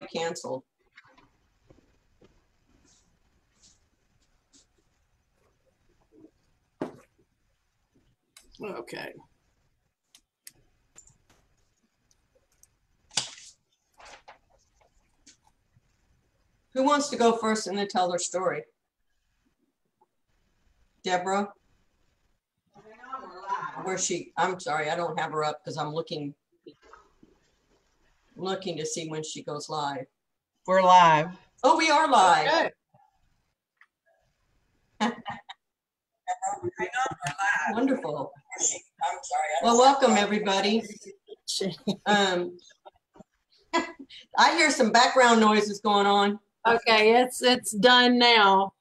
canceled. Okay. Who wants to go first and then tell their story? Deborah? Where's she? I'm sorry, I don't have her up because I'm looking to see when she goes live. We're live. Oh, we are live. Okay. Wonderful. Well, welcome everybody. I hear some background noises going on. Okay, it's done now.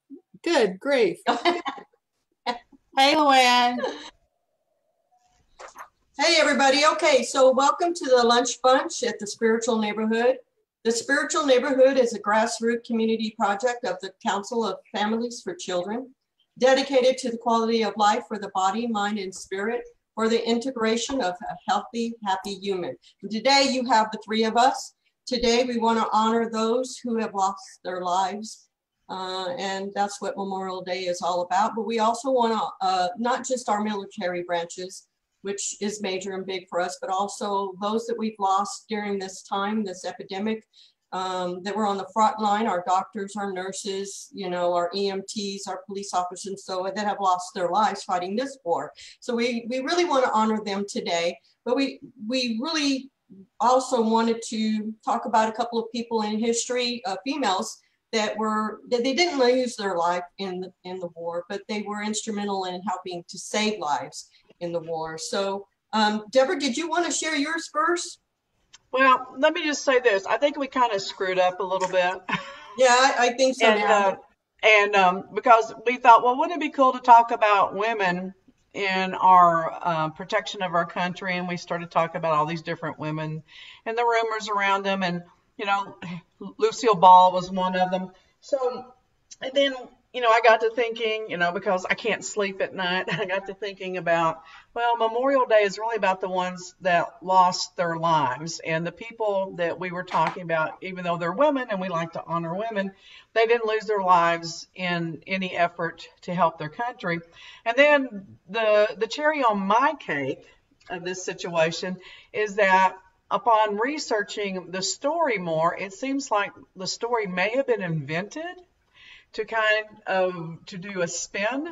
Good grief. Hey, Luann. Hey everybody. Okay, so welcome to the Lunch Bunch at the Spiritual Neighborhood. The Spiritual Neighborhood is a grassroots community project of the Council of Families for Children, dedicated to the quality of life for the body, mind, and spirit, for the integration of a healthy, happy human. And today you have the three of us. Today we want to honor those who have lost their lives, and that's what Memorial Day is all about. But we also want to, not just our military branches, which is major and big for us, but also those that we've lost during this time, this epidemic, that were on the front line, our doctors, our nurses, you know, our EMTs, our police officers, and so that have lost their lives fighting this war. So we really want to honor them today, but we really also wanted to talk about a couple of people in history, females, that they didn't lose their life in the war, but they were instrumental in helping to save lives in the war. So Deborah, did you want to share yours first? Well, let me just say this. I think we kind of screwed up a little bit. Yeah, I think so. And because we thought, well, wouldn't it be cool to talk about women in our protection of our country? And we started talking about all these different women and the rumors around them. And, you know, Lucille Ball was one of them. So, and then, you know, I got to thinking, you know, because I can't sleep at night, I got to thinking about, well, Memorial Day is really about the ones that lost their lives. And the people that we were talking about, even though they're women and we like to honor women, they didn't lose their lives in any effort to help their country. And then the cherry on my cake of this situation is that upon researching the story more, it seems like the story may have been invented to kind of to do a spin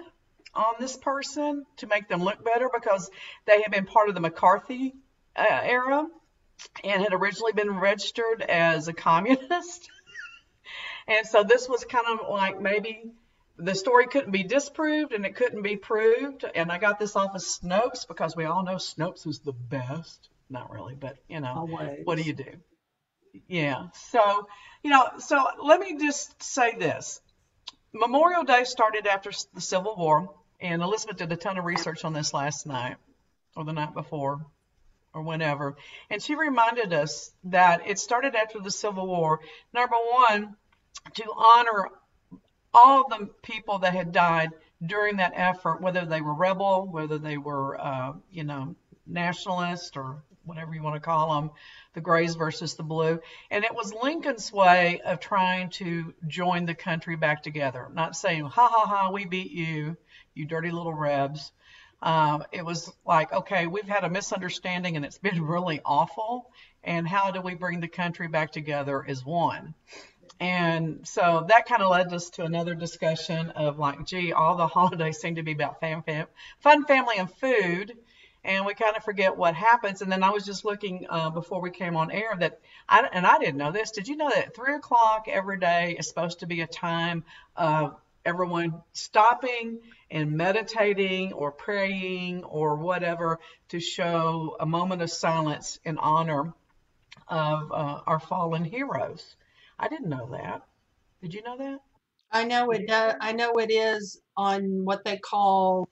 on this person to make them look better, because they had been part of the McCarthy era and had originally been registered as a communist. And so this was kind of like maybe the story couldn't be disproved and it couldn't be proved. And I got this off of Snopes because we all know Snopes is the best. Not really, but you know, Always. What do you do? Yeah. So, you know, so let me just say this. Memorial Day started after the Civil War, and Elizabeth did a ton of research on this last night or the night before or whenever, and she reminded us that it started after the Civil War, number one, to honor all the people that had died during that effort, whether they were rebel, whether they were, you know, nationalist or whatever you want to call them, the grays versus the blue. And it was Lincoln's way of trying to join the country back together, not saying, ha, ha, ha, we beat you, you dirty little rebs. It was like, okay, we've had a misunderstanding and it's been really awful. And how do we bring the country back together as one? And so that kind of led us to another discussion of like, gee, all the holidays seem to be about fun, family, and food. And we kind of forget what happens. And then I was just looking before we came on air that, I didn't know this. Did you know that 3 o'clock every day is supposed to be a time of everyone stopping and meditating or praying or whatever to show a moment of silence in honor of our fallen heroes? I didn't know that. Did you know that? I know it does. I know it is on what they call